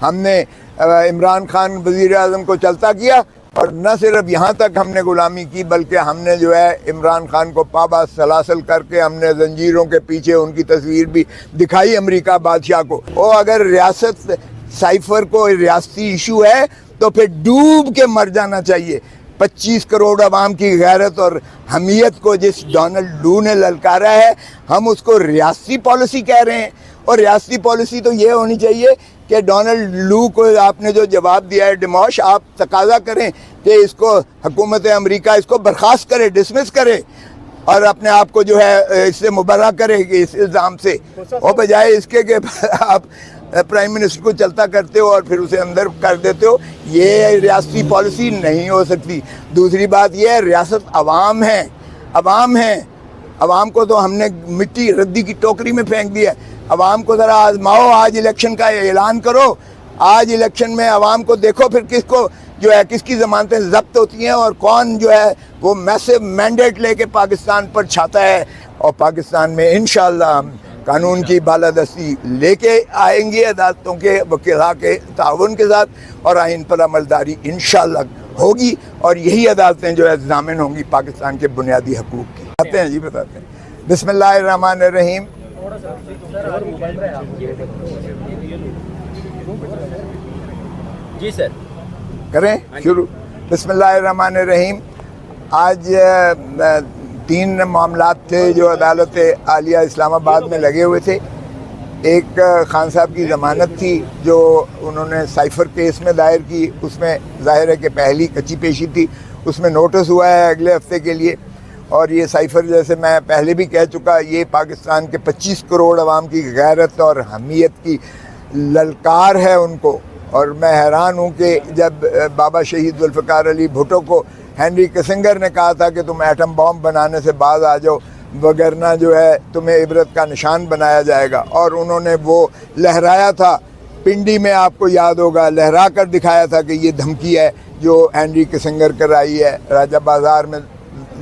ہم نے عمران خان وزیر اعظم کو چلتا کیا، اور نہ صرف یہاں تک ہم نے غلامی کی بلکہ ہم نے جو ہے عمران خان کو پابا سلاسل کر کے ہم نے زنجیروں کے پیچھے ان کی تصویر بھی دکھائی امریکہ بادشاہ کو۔ اور اگر ریاست سائفر کو ریاستی ایشو ہے تو پھر ڈوب کے مر جانا چاہیے۔ 25 کروڑ عوام کی غیرت اور حمیت کو جس ڈونلڈ لو نے للکارا ہے، ہم اس کو ریاستی پالیسی کہہ رہے ہیں، اور ریاستی پالیسی تو یہ ہونی چاہیے کہ ڈونلڈ لو کو آپ نے جو جواب دیا ہے ڈیموش، آپ تقاضا کریں کہ اس کو حکومت امریکہ اس کو برخاست کرے، ڈسمس کرے، اور اپنے آپ کو جو ہے اس سے مبرہ کرے کہ اس الزام سے، اور بجائے اس کے کہ آپ پرائم منسٹر کو چلتا کرتے ہو اور پھر اسے اندر کر دیتے ہو۔ یہ ریاستی پالیسی نہیں ہو سکتی۔ دوسری بات یہ ہے، ریاست عوام ہے، عوام ہے، عوام کو تو ہم نے مٹی ردی کی ٹوکری میں پھینک دیا ہے۔ عوام کو ذرا آزماؤ، آج الیکشن کا اعلان کرو، آج الیکشن میں عوام کو دیکھو پھر کس کو جو ہے کس کی ضمانتیں ضبط ہوتی ہیں اور کون جو ہے وہ میسو مینڈیٹ لے کے پاکستان پر چھاتا ہے، اور پاکستان میں انشاءاللہ ہم قانون کی بالادستی لے کے آئیں گے عدالتوں کے وکلاء کے تعاون کے ساتھ، اور آئین پر عملداری انشاءاللہ ہوگی، اور یہی عدالتیں جو ہے ضامن ہوں گی پاکستان کے بنیادی حقوق کی۔ آتے ہیں جی، بتاتے ہیں۔ بسم اللہ الرحمن الرحیم۔ جی سر کریں شروع۔ بسم اللہ الرحمن الرحیم۔ آج 3 معاملات تھے جو عدالت عالیہ اسلام آباد میں لگے ہوئے تھے۔ ایک خان صاحب کی ضمانت تھی جو انہوں نے سائفر کیس میں دائر کی، اس میں ظاہر ہے کہ پہلی کچی پیشی تھی، اس میں نوٹس ہوا ہے اگلے ہفتے کے لیے، اور یہ سائفر جیسے میں پہلے بھی کہہ چکا، یہ پاکستان کے 25 کروڑ عوام کی غیرت اور حمیت کی للکار ہے ان کو۔ اور میں حیران ہوں کہ جب بابا شہید ذوالفقار علی بھٹو کو ہینری کسنگر نے کہا تھا کہ تم ایٹم بام بنانے سے باز آ جاؤ وگرنہ جو ہے تمہیں عبرت کا نشان بنایا جائے گا، اور انہوں نے وہ لہرایا تھا پنڈی میں، آپ کو یاد ہوگا، لہرا کر دکھایا تھا کہ یہ دھمکی ہے جو ہینری کسنگر کرائی ہے راجہ بازار میں،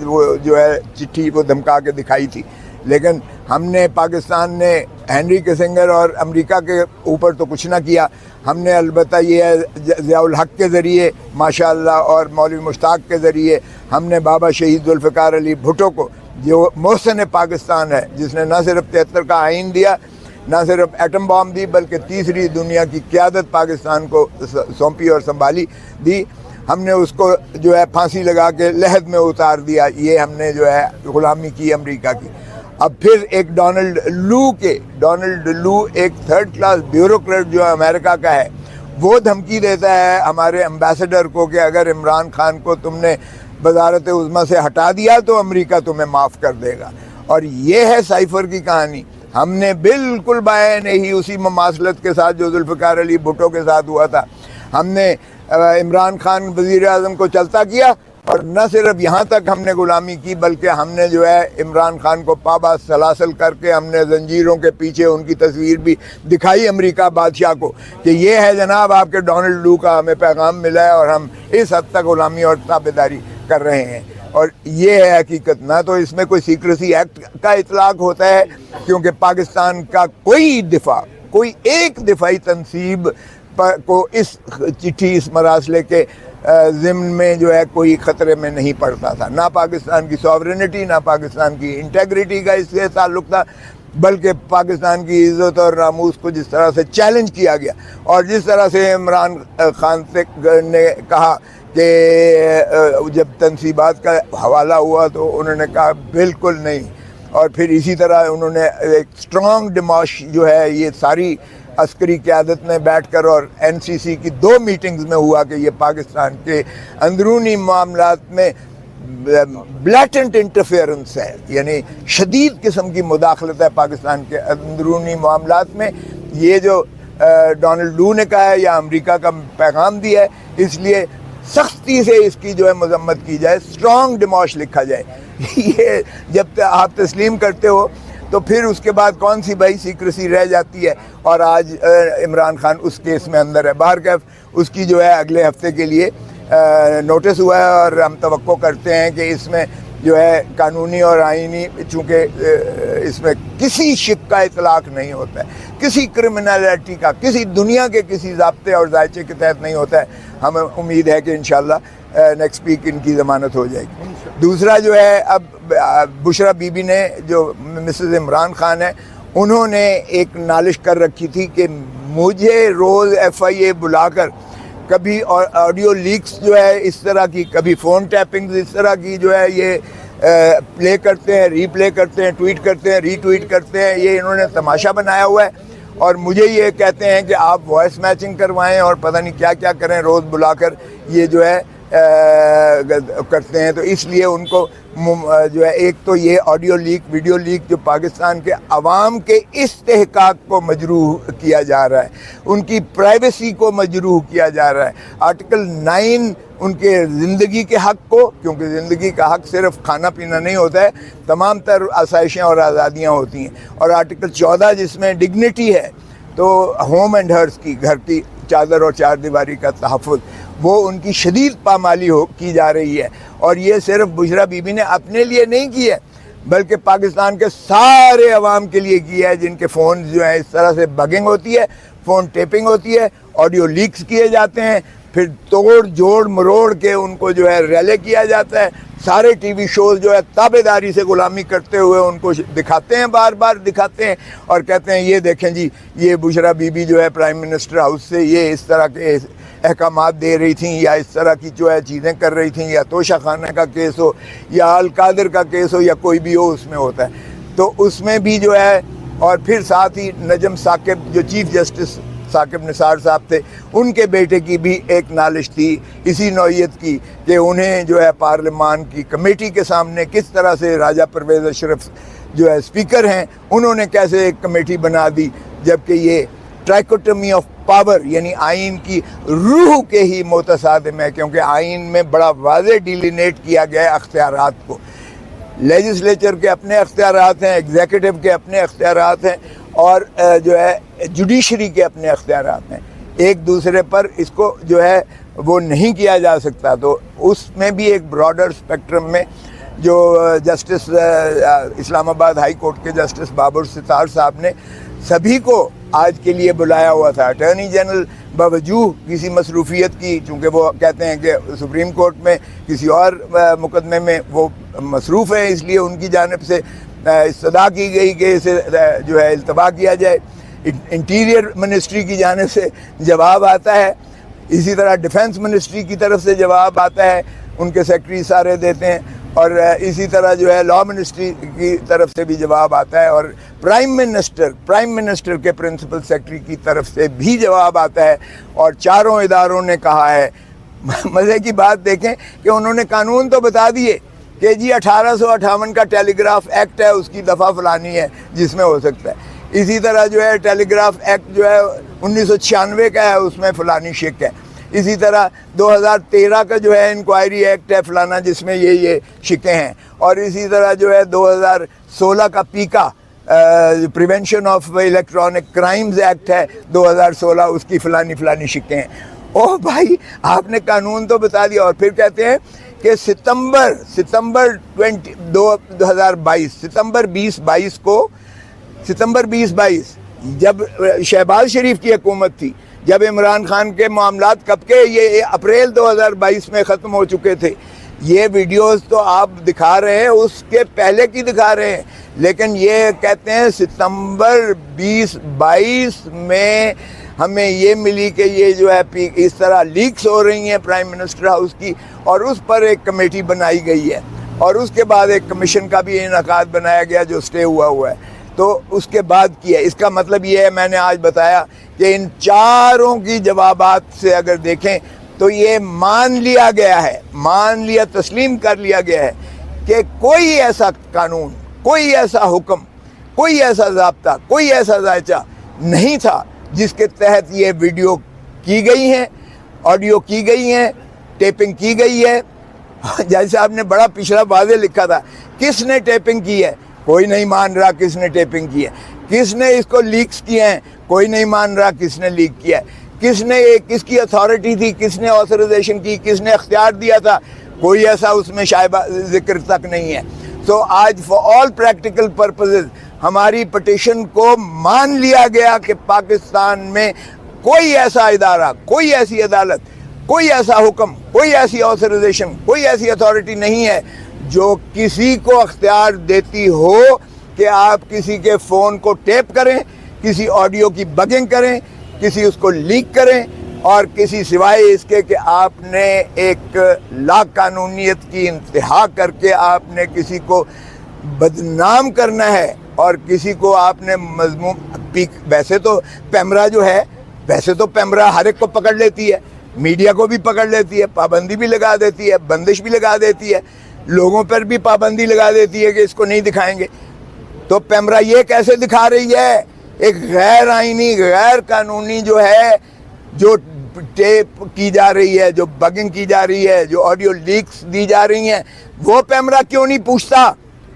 وہ جو ہے چٹھی وہ دھمکا کے دکھائی تھی۔ لیکن ہم نے پاکستان نے ہینری کسنگر اور امریکہ کے اوپر تو کچھ نہ کیا، ہم نے البتہ یہ ہے ضیاء الحق کے ذریعے ماشاءاللہ اور مولوی مشتاق کے ذریعے ہم نے بابا شہید ذوالفقار علی بھٹو کو، جو محسن پاکستان ہے، جس نے نہ صرف 73 کا آئین دیا، نہ صرف ایٹم بام دی، بلکہ تیسری دنیا کی قیادت پاکستان کو سونپی اور سنبھالی دی، ہم نے اس کو جو ہے پھانسی لگا کے لحد میں اتار دیا۔ یہ ہم نے جو ہے غلامی کی امریکہ کی۔ اب پھر ایک ڈونلڈ لو ایک 3rd کلاس بیوروکریٹ جو امریکہ کا ہے، وہ دھمکی دیتا ہے ہمارے امبیسڈر کو کہ اگر عمران خان کو تم نے وزارت عظمیٰ سے ہٹا دیا تو امریکہ تمہیں معاف کر دے گا۔ اور یہ ہے سائفر کی کہانی۔ ہم نے بالکل بائیں نہیں اسی مماثلت کے ساتھ جو ذوالفقار علی بھٹو کے ساتھ ہوا تھا، ہم نے عمران خان وزیر اعظم کو چلتا کیا، اور نہ صرف یہاں تک ہم نے غلامی کی بلکہ ہم نے جو ہے عمران خان کو پابا سلاسل کر کے ہم نے زنجیروں کے پیچھے ان کی تصویر بھی دکھائی امریکہ بادشاہ کو کہ یہ ہے جناب آپ کے ڈونلڈ لو کا ہمیں پیغام ملا ہے، اور ہم اس حد تک غلامی اور تابعداری کر رہے ہیں۔ اور یہ ہے حقیقت، نہ تو اس میں کوئی سیکریسی ایکٹ کا اطلاق ہوتا ہے، کیونکہ پاکستان کا کوئی ایک دفاعی تنصیب کو اس چٹھی اس مراسلے کے ضمن میں جو ہے کوئی خطرے میں نہیں پڑتا تھا، نہ پاکستان کی سوورنٹی، نہ پاکستان کی انٹیگریٹی کا اس سے تعلق تھا، بلکہ پاکستان کی عزت اور ناموس کو جس طرح سے چیلنج کیا گیا، اور جس طرح سے عمران خان نے کہا کہ جب تنصیبات کا حوالہ ہوا تو انہوں نے کہا بالکل نہیں، اور پھر اسی طرح انہوں نے ایک اسٹرانگ ڈیماش جو ہے یہ ساری عسکری قیادت میں بیٹھ کر، اور این سی سی کی 2 میٹنگز میں ہوا کہ یہ پاکستان کے اندرونی معاملات میں بلیٹنٹ انٹرفیئرنس ہے، یعنی شدید قسم کی مداخلت ہے پاکستان کے اندرونی معاملات میں۔ یہ جو ڈونلڈ لو نے کہا ہے یا امریکہ کا پیغام دیا ہے، اس لیے سختی سے اس کی جو ہے مذمت کی جائے، اسٹرانگ ڈیماش لکھا جائے۔ یہ جب آپ تسلیم کرتے ہو تو پھر اس کے بعد کون سی بھائی سیکریسی رہ جاتی ہے، اور آج عمران خان اس کیس میں اندر ہے۔ بہرکیف اس کی جو ہے اگلے ہفتے کے لیے نوٹس ہوا ہے، اور ہم توقع کرتے ہیں کہ اس میں جو ہے قانونی اور آئینی، چونکہ اس میں کسی شک کا اطلاق نہیں ہوتا ہے، کسی کرمنالٹی کا کسی دنیا کے کسی ضابطے اور ذائچے کے تحت نہیں ہوتا ہے. ہمیں امید ہے کہ انشاءاللہ نیکسٹ ویک ان کی ضمانت ہو جائے گی. دوسرا جو ہے، اب بشرا بی بی نے، جو مسز عمران خان ہے، انہوں نے ایک نالش کر رکھی تھی کہ مجھے روز ایف آئی اے بلا کر کبھی آڈیو لیکس جو ہے اس طرح کی، کبھی فون ٹیپنگ اس طرح کی جو ہے یہ پلے کرتے ہیں، ری پلے کرتے ہیں، ٹویٹ کرتے ہیں، ری ٹویٹ کرتے ہیں. یہ انہوں نے تماشا بنایا ہوا ہے اور مجھے یہ کہتے ہیں کہ آپ وائس میچنگ کروائیں اور پتہ نہیں کیا کیا کریں، روز بلا کر یہ جو ہے کرتے ہیں. تو اس لیے ان کو جو ہے ایک تو یہ آڈیو لیک، ویڈیو لیک جو پاکستان کے عوام کے استحقاق کو مجروح کیا جا رہا ہے، ان کی پرائیویسی کو مجروح کیا جا رہا ہے. آرٹیکل 9 ان کے زندگی کے حق کو، کیونکہ زندگی کا حق صرف کھانا پینا نہیں ہوتا ہے، تمام تر آسائشیں اور آزادیاں ہوتی ہیں. اور آرٹیکل 14 جس میں ڈگنیٹی ہے، تو ہوم اینڈ ہرس کی، گھر کی چادر اور چار دیواری کا تحفظ، وہ ان کی شدید پامالی کی جا رہی ہے. اور یہ صرف بشرا بی بی نے اپنے لیے نہیں کی ہے، بلکہ پاکستان کے سارے عوام کے لیے کی ہے، جن کے فون جو ہیں اس طرح سے بگنگ ہوتی ہے، فون ٹیپنگ ہوتی ہے، آڈیو لیکس کیے جاتے ہیں، پھر توڑ جوڑ مروڑ کے ان کو جو ہے ریلے کیا جاتا ہے. سارے ٹی وی شوز جو ہے تابع داری سے غلامی کرتے ہوئے ان کو دکھاتے ہیں، بار بار دکھاتے ہیں اور کہتے ہیں یہ دیکھیں جی، یہ بشرا بی بی جو ہے پرائم منسٹر ہاؤس سے یہ اس طرح کے احکامات دے رہی تھیں، یا اس طرح کی جو ہے چیزیں کر رہی تھیں، یا توشہ خانہ کا کیس ہو، یا القادر کا کیس ہو، یا کوئی بھی ہو، اس میں ہوتا ہے. تو اس میں بھی جو ہے، اور پھر ساتھ ہی نجم ثاقب جو چیف جسٹس ثاقب نثار صاحب تھے، ان کے بیٹے کی بھی ایک نالش تھی اسی نوعیت کی، کہ انہیں جو ہے پارلیمان کی کمیٹی کے سامنے کس طرح سے راجہ پرویز اشرف جو ہے اسپیکر ہیں، انہوں نے کیسے ایک کمیٹی بنا دی، جبکہ یہ ٹرائکوٹمی آف پاور یعنی آئین کی روح کے ہی متصادم ہے. کیونکہ آئین میں بڑا واضح ڈیلینیٹ کیا گیا ہے اختیارات کو. لیجسلیچر کے اپنے اختیارات ہیں، ایگزیکٹو کے اپنے اختیارات ہیں، اور جو ہے جوڈیشری کے اپنے اختیارات ہیں. ایک دوسرے پر اس کو جو ہے وہ نہیں کیا جا سکتا. تو اس میں بھی ایک براڈر اسپیکٹرم میں جو جسٹس اسلام آباد ہائی کورٹ کے جسٹس بابر ستار صاحب نے سبھی کو آج کے لیے بلایا ہوا تھا. اٹارنی جنرل باوجود کسی مصروفیت کی، چونکہ وہ کہتے ہیں کہ سپریم کورٹ میں کسی اور مقدمے میں وہ مصروف ہیں، اس لیے ان کی جانب سے استدعا کی گئی کہ اسے جو ہے التوا کیا جائے. انٹیریئر منسٹری کی جانب سے جواب آتا ہے، اسی طرح ڈیفنس منسٹری کی طرف سے جواب آتا ہے، ان کے سیکرٹری سارے دیتے ہیں، اور اسی طرح جو ہے لا منسٹری کی طرف سے بھی جواب آتا ہے، اور پرائم منسٹر کے پرنسپل سیکرٹری کی طرف سے بھی جواب آتا ہے. اور چاروں اداروں نے کہا ہے، مزے کی بات دیکھیں کہ انہوں نے قانون تو بتا دیے کہ جی 1858 کا ٹیلی گراف ایکٹ ہے، اس کی دفعہ فلانی ہے جس میں ہو سکتا ہے. اسی طرح جو ہے ٹیلی گراف ایکٹ جو ہے 1996 کا ہے، اس میں فلانی شک ہے. اسی طرح 2013 کا جو ہے انکوائری ایکٹ ہے فلانا، جس میں یہ شکیں ہیں. اور اسی طرح جو ہے 2016 کا پیکا prevention of electronic crimes act ہے 2016، اس کی فلانی شکیں ہیں. اوہ بھائی، آپ نے قانون تو بتا دیا. اور پھر کہتے ہیں کہ ستمبر 2022 کو جب شہباز شریف کی حکومت تھی، جب عمران خان کے معاملات کب کے، یہ اپریل 2022 میں ختم ہو چکے تھے. یہ ویڈیوز تو آپ دکھا رہے ہیں، اس کے پہلے کی دکھا رہے ہیں، لیکن یہ کہتے ہیں ستمبر 2022 میں ہمیں یہ ملی کہ یہ جو ہے اس طرح لیکس ہو رہی ہیں پرائم منسٹر ہاؤس کی، اور اس پر ایک کمیٹی بنائی گئی ہے، اور اس کے بعد ایک کمیشن کا بھی انعقاد بنایا گیا جو سٹے ہوا ہے. تو اس کے بعد کیا ہے. اس کا مطلب یہ ہے، میں نے آج بتایا کہ ان چاروں کی جوابات سے اگر دیکھیں تو یہ مان لیا تسلیم کر لیا گیا ہے کہ کوئی ایسا قانون، کوئی ایسا حکم، کوئی ایسا ضابطہ، کوئی ایسا ذائچہ نہیں تھا جس کے تحت یہ ویڈیو کی گئی ہیں، آڈیو کی گئی ہیں، ٹیپنگ کی گئی ہے. جج صاحب نے بڑا پچھلا واضح لکھا تھا، کس نے ٹیپنگ کی ہے، کوئی نہیں مان رہا کس نے ٹیپنگ کی ہے. کس نے اس کو لیکس کیے ہیں، کوئی نہیں مان رہا کس نے لیک کیا ہے. کس کی اتھارٹی تھی، کس نے آتھرائزیشن کی، کس نے اختیار دیا تھا، کوئی ایسا اس میں شائبہ ذکر تک نہیں ہے. سو آج فار آل پریکٹیکل پرپزز ہماری پٹیشن کو مان لیا گیا کہ پاکستان میں کوئی ایسا ادارہ، کوئی ایسی عدالت، کوئی ایسا حکم، کوئی ایسی آتھرائزیشن، کوئی ایسی اتھارٹی نہیں ہے جو کسی کو اختیار دیتی ہو کہ آپ کسی کے فون کو ٹیپ کریں، کسی آڈیو کی بگنگ کریں، کسی اس کو لیک کریں، اور کسی سوائے اس کے کہ آپ نے ایک لا قانونیت کی انتہا کر کے آپ نے کسی کو بدنام کرنا ہے اور کسی کو آپ نے مذموم. ویسے تو پیمرا جو ہے، ویسے تو پیمرا ہر ایک کو پکڑ لیتی ہے، میڈیا کو بھی پکڑ لیتی ہے، پابندی بھی لگا دیتی ہے، بندش بھی لگا دیتی ہے، لوگوں پر بھی پابندی لگا دیتی ہے کہ اس کو نہیں دکھائیں گے. تو پیمرا یہ کیسے دکھا رہی ہے؟ ایک غیر آئینی، غیر قانونی جو ہے، جو ٹیپ کی جا رہی ہے، جو بگنگ کی جا رہی ہے، جو آڈیو لیکس دی جا رہی ہیں، وہ پیمرا کیوں نہیں پوچھتا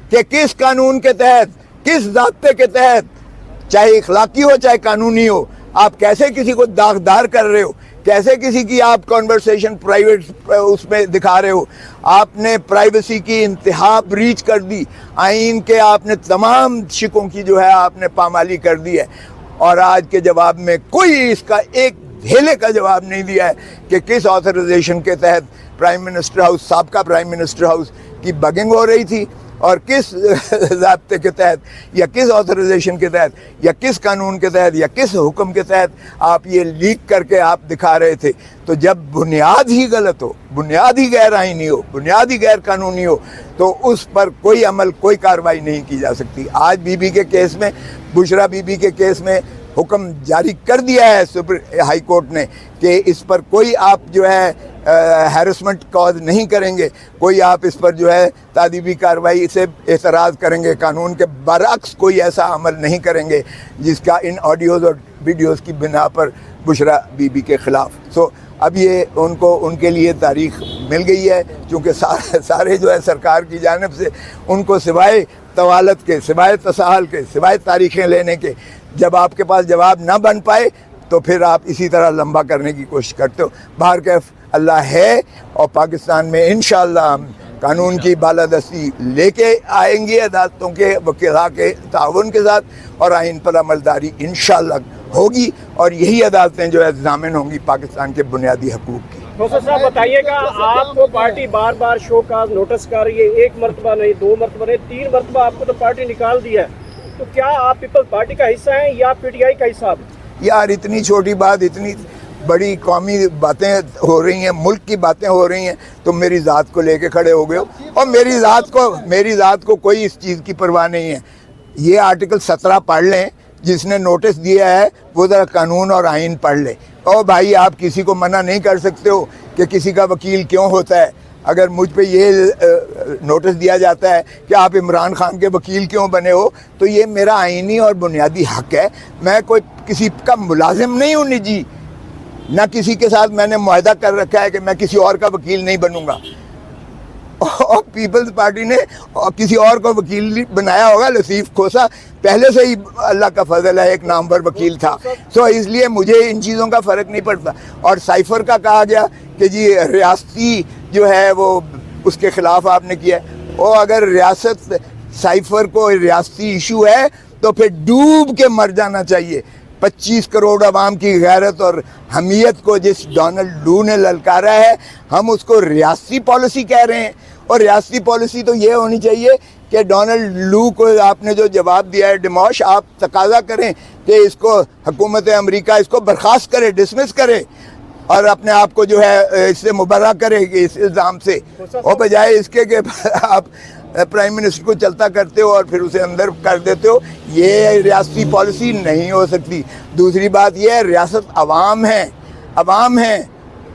کہ کس قانون کے تحت، کس ضابطے کے تحت، چاہے اخلاقی ہو چاہے قانونی ہو، آپ کیسے کسی کو داغدار کر رہے ہو، کیسے کسی کی آپ کنورسیشن پرائیویٹ اس میں دکھا رہے ہو. آپ نے پرائیویسی کی انتہا بریچ کر دی، آئین کے آپ نے تمام شکوں کی جو ہے آپ نے پامالی کر دی ہے، اور آج کے جواب میں کوئی اس کا ایک دھیلے کا جواب نہیں دیا ہے کہ کس آتھرائزیشن کے تحت پرائم منسٹر ہاؤس، سابقہ پرائم منسٹر ہاؤس کی بگنگ ہو رہی تھی، اور کس ضابطے کے تحت یا کس آتھرائزیشن کے تحت یا کس قانون کے تحت یا کس حکم کے تحت آپ یہ لیک کر کے آپ دکھا رہے تھے. تو جب بنیاد ہی غلط ہو، بنیاد ہی غیر آئینی ہو، بنیاد ہی غیر قانونی ہو، تو اس پر کوئی عمل، کوئی کارروائی نہیں کی جا سکتی. آج بی بی کے کیس میں، بشرا بی بی کے کیس میں حکم جاری کر دیا ہے ہائی کورٹ نے کہ اس پر کوئی آپ جو ہے ہیرسمنٹ کاز نہیں کریں گے، کوئی آپ اس پر جو ہے تادیبی کارروائی سے اعتراض کریں گے، قانون کے برعکس کوئی ایسا عمل نہیں کریں گے جس کا ان آڈیوز اور ویڈیوز کی بنا پر بشرا بی بی کے خلاف. سو اب یہ ان کے لیے تاریخ مل گئی ہے، چونکہ سارے جو ہے سرکار کی جانب سے ان کو سوائے طوالت کے، سوائے تساہل کے، سوائے تاریخیں لینے کے، جب آپ کے پاس جواب نہ بن پائے تو پھر آپ اسی طرح لمبا کرنے کی کوشش کرتے ہو. باہر کیف اللہ ہے، اور پاکستان میں انشاءاللہ ہم قانون کی بالادستی لے کے آئیں گے، عدالتوں کے وکلاء کے تعاون کے ساتھ، اور آئین پر عملداری انشاءاللہ ہوگی، اور یہی عدالتیں جو ہے ضامن ہوں گی پاکستان کے بنیادی حقوق کی. پروفیسر صاحب بتائیے گا، آپ کو پارٹی بار بار شو کاز نوٹس کر رہی ہے، ایک مرتبہ نہیں، دو مرتبہ نہیں، 3 مرتبہ آپ کو تو پارٹی نکال دیا ہے، تو کیا آپ پیپلز پارٹی کا حصہ ہیں یا پی ٹی آئی کا حصہ؟ یار اتنی چھوٹی بات، اتنی بڑی قومی باتیں ہو رہی ہیں، ملک کی باتیں ہو رہی ہیں، تم میری ذات کو لے کے کھڑے ہو گئے ہو، اور میری ذات کو کوئی اس چیز کی پرواہ نہیں ہے. یہ آرٹیکل 17 پڑھ لیں، جس نے نوٹس دیا ہے وہ ذرا قانون اور آئین پڑھ لے. او بھائی، آپ کسی کو منع نہیں کر سکتے ہو کہ کسی کا وکیل کیوں ہوتا ہے. اگر مجھ پہ یہ نوٹس دیا جاتا ہے کہ آپ عمران خان کے وکیل کیوں بنے ہو، تو یہ میرا آئینی اور بنیادی حق ہے. میں کوئی کسی کا ملازم نہیں ہوں نجی، نہ کسی کے ساتھ میں نے معاہدہ کر رکھا ہے کہ میں کسی اور کا وکیل نہیں بنوں گا. اور پیپلز پارٹی نے کسی اور کو وکیل بنایا ہوگا. لطیف کھوسا پہلے سے ہی اللہ کا فضل ہے ایک نامور وکیل تھا، سو اس لیے مجھے ان چیزوں کا فرق نہیں پڑتا. اور سائفر کا کہا گیا کہ جی ریاستی جو ہے وہ اس کے خلاف آپ نے کیا ہے. اور اگر ریاست سائفر کو ریاستی ایشو ہے تو پھر ڈوب کے مر جانا چاہیے. 25 کروڑ عوام کی غیرت اور حمیت کو جس ڈونلڈ لو نے للکارا ہے، ہم اس کو ریاستی پالیسی کہہ رہے ہیں. اور ریاستی پالیسی تو یہ ہونی چاہیے کہ ڈونلڈ لو کو آپ نے جو جواب دیا ہے ڈیموش، آپ تقاضا کریں کہ اس کو حکومت امریکہ اس کو برخاست کرے، ڈسمس کرے، اور اپنے آپ کو جو ہے اس سے مبرہ کرے اس الزام سے، اور بجائے اس کے کہ آپ پرائم منسٹر کو چلتا کرتے ہو اور پھر اسے اندر کر دیتے ہو. یہ ریاستی پالیسی نہیں ہو سکتی. دوسری بات یہ ہے، ریاست عوام ہے،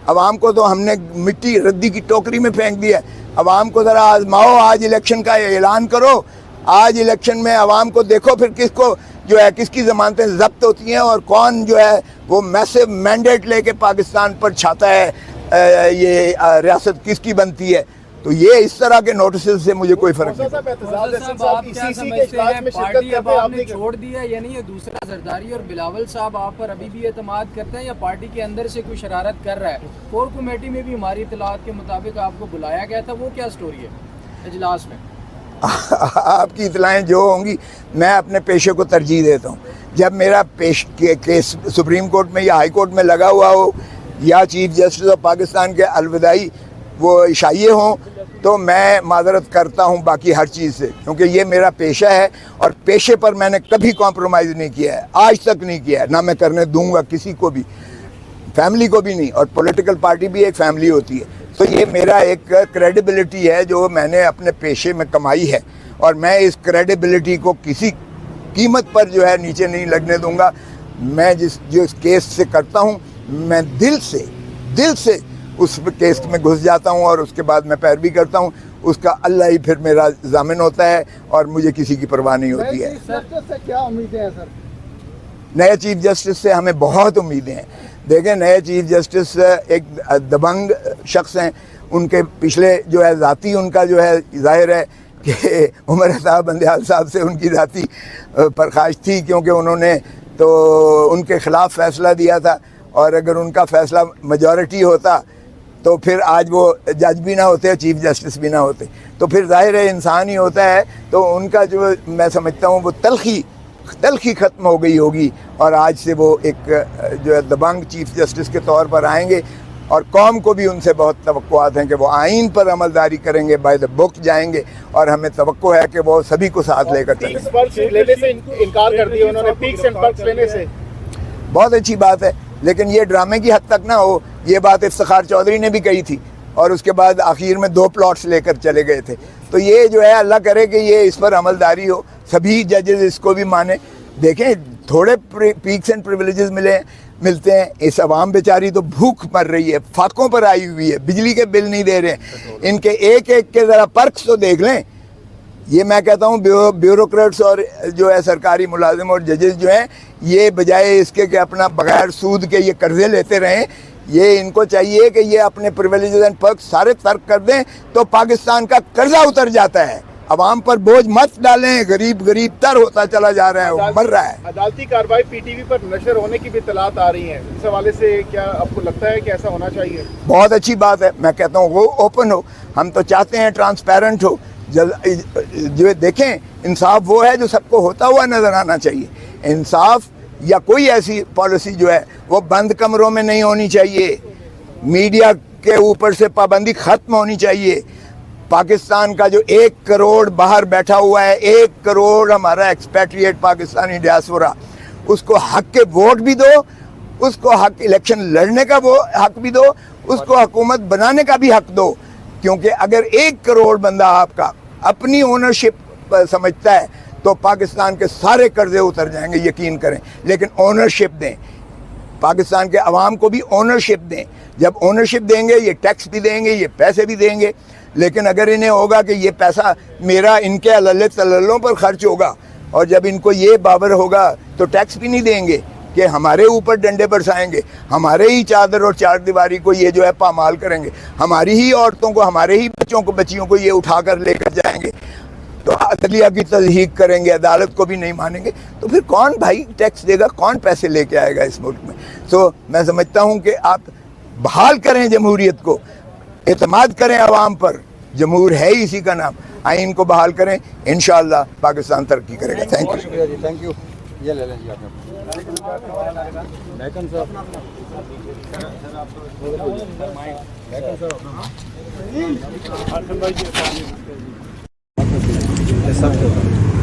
عوام کو تو ہم نے مٹی ردی کی ٹوکری میں پھینک دیا ہے. عوام کو ذرا آزماؤ، آج الیکشن کا اعلان کرو، آج الیکشن میں عوام کو دیکھو پھر کس کو جو ہے کس کی ضمانتیں ضبط ہوتی ہیں اور کون جو ہے وہ میسو مینڈیٹ لے کے پاکستان پر چھاتا ہے، یہ ریاست کس کی بنتی ہے. تو یہ اس طرح کے نوٹسز سے مجھے کوئی فرق نہیں۔ صاحب اعتزاز احسن آپ صاحب کیا ECC کے سمجھتے اجلاس ہیں میں شرکت پارٹی اب کرتے آپ آپ نے نے چھوڑ دی ہے، یعنی یہ دوسرا زرداری اور بلاول صاحب آپ پر ابھی بھی اعتماد کرتے ہیں یا پارٹی کے اندر سے کوئی شرارت کر رہا ہے؟ کور کمیٹی میں بھی ہماری اطلاعات کے مطابق آپ کو بلایا گیا تھا، وہ کیا سٹوری ہے اجلاس میں؟ آپ کی اطلاعیں جو ہوں گی، میں اپنے پیشے کو ترجیح دیتا ہوں۔ جب میرا کیس سپریم کورٹ میں یا ہائی کورٹ میں لگا ہوا ہو یا چیف جسٹس آف پاکستان کے الوداعی وہ عشائیے ہوں تو میں معذرت کرتا ہوں باقی ہر چیز سے، کیونکہ یہ میرا پیشہ ہے اور پیشے پر میں نے کبھی کمپرومائز نہیں کیا ہے، آج تک نہیں کیا ہے، نہ میں کرنے دوں گا کسی کو بھی، فیملی کو بھی نہیں، اور پولیٹیکل پارٹی بھی ایک فیملی ہوتی ہے۔ تو یہ میرا ایک کریڈیبلٹی ہے جو میں نے اپنے پیشے میں کمائی ہے، اور میں اس کریڈیبلٹی کو کسی قیمت پر جو ہے نیچے نہیں لگنے دوں گا۔ میں جو اس کیس سے کرتا ہوں، میں دل سے اس کیس میں گھس جاتا ہوں اور اس کے بعد میں پیروی کرتا ہوں، اس کا اللہ ہی پھر میرا ضامن ہوتا ہے اور مجھے کسی کی پرواہ نہیں ہوتی ہے۔ کیا امیدیں ہیں سر؟ نئے چیف جسٹس سے ہمیں بہت امیدیں ہیں۔ دیکھیں، نئے چیف جسٹس ایک دبنگ شخص ہیں، ان کے پچھلے جو ہے ذاتی ان کا جو ہے ظاہر ہے کہ عمر صاحب بندیال صاحب سے ان کی ذاتی پرخاش تھی، کیونکہ انہوں نے تو ان کے خلاف فیصلہ دیا تھا، اور اگر ان کا فیصلہ میجورٹی ہوتا تو پھر آج وہ جج بھی نہ ہوتے، چیف جسٹس بھی نہ ہوتے، تو پھر ظاہر ہے انسان ہی ہوتا ہے، تو ان کا جو میں سمجھتا ہوں وہ تلخی ختم ہو گئی ہوگی، اور آج سے وہ ایک جو ہے دبنگ چیف جسٹس کے طور پر آئیں گے، اور قوم کو بھی ان سے بہت توقعات ہیں کہ وہ آئین پر عملداری کریں گے، بائی دا بک جائیں گے، اور ہمیں توقع ہے کہ وہ سبھی کو ساتھ لے کر چلیں گے۔ پرکس لینے سے انکار کر دیا انہوں نے، پیکس اینڈ پرکس لینے سے۔ بہت اچھی بات ہے، لیکن یہ ڈرامے کی حد تک نہ ہو۔ یہ بات افتخار چودھری نے بھی کہی تھی، اور اس کے بعد آخر میں 2 پلاٹس لے کر چلے گئے تھے۔ تو یہ جو ہے اللہ کرے کہ یہ اس پر عملداری ہو، سبھی ججز اس کو بھی مانیں۔ دیکھیں، تھوڑے پیکس اینڈ پریویلیجز ملتے ہیں، اس عوام بیچاری تو بھوک مر رہی ہے، فاقوں پر آئی ہوئی ہے، بجلی کے بل نہیں دے رہے ہیں، ان کے ایک کے ذرا پرکس تو دیکھ لیں۔ یہ میں کہتا ہوں بیوروکریٹس اور جو ہے سرکاری ملازم اور ججز جو ہیں، یہ بجائے اس کے کہ اپنا بغیر سود کے یہ قرضے لیتے رہیں، یہ ان کو چاہیے کہ یہ اپنے پریویلیجز اینڈ پرکس سارے ترک کر دیں، تو پاکستان کا قرضہ اتر جاتا ہے۔ عوام پر بوجھ مت ڈالیں، غریب تر ہوتا چلا جا رہا ہے، مر رہا ہے۔ عدالتی کارروائی پی ٹی وی پر نشر ہونے کی بھی اطلاعات آ رہی ہیں، اس حوالے سے کیا آپ کو لگتا ہے کہ ایسا ہونا چاہیے؟ بہت اچھی بات ہے، میں کہتا ہوں وہ اوپن ہو، ہم تو چاہتے ہیں ٹرانسپیرنٹ ہو۔ جو دیکھیں، انصاف وہ ہے جو سب کو ہوتا ہوا نظر آنا چاہیے۔ انصاف یا کوئی ایسی پالیسی جو ہے وہ بند کمروں میں نہیں ہونی چاہیے، میڈیا کے اوپر سے پابندی ختم ہونی چاہیے۔ پاکستان کا جو 1 کروڑ باہر بیٹھا ہوا ہے، 1 کروڑ ہمارا ایکسپیٹریٹ پاکستانی ڈیاسپورا، اس کو حق کے ووٹ بھی دو، اس کو حق الیکشن لڑنے کا وہ حق بھی دو، اس کو حکومت بنانے کا بھی حق دو، کیونکہ اگر 1 کروڑ بندہ آپ کا اپنی اونرشپ سمجھتا ہے تو پاکستان کے سارے قرضے اتر جائیں گے، یقین کریں۔ لیکن اونرشپ دیں، پاکستان کے عوام کو بھی اونرشپ دیں۔ جب اونرشپ دیں گے، یہ ٹیکس بھی دیں گے، یہ پیسے بھی دیں گے۔ لیکن اگر انہیں ہوگا کہ یہ پیسہ میرا ان کے اللہ تللوں پر خرچ ہوگا، اور جب ان کو یہ باور ہوگا تو ٹیکس بھی نہیں دیں گے کہ ہمارے اوپر ڈنڈے برسائیں گے، ہمارے ہی چادر اور چار دیواری کو یہ جو ہے پامال کریں گے، ہماری ہی عورتوں کو، ہمارے ہی بچیوں کو یہ اٹھا کر لے کر جائیں گے، تو عدلیہ کی تضحیق کریں گے، عدالت کو بھی نہیں مانیں گے، تو پھر کون بھائی ٹیکس دے گا، کون پیسے لے کے آئے گا اس ملک میں؟ سو میں سمجھتا ہوں کہ آپ بحال کریں جمہوریت کو، اعتماد کریں عوام پر، جمہور ہے ہی اسی کا نام، آئین کو بحال کریں، انشاءاللہ پاکستان ترقی کرے گا۔ Thank you. شکریہ جی، تھینک یو۔ یہ لے لیں جی آپ نے۔ صاحب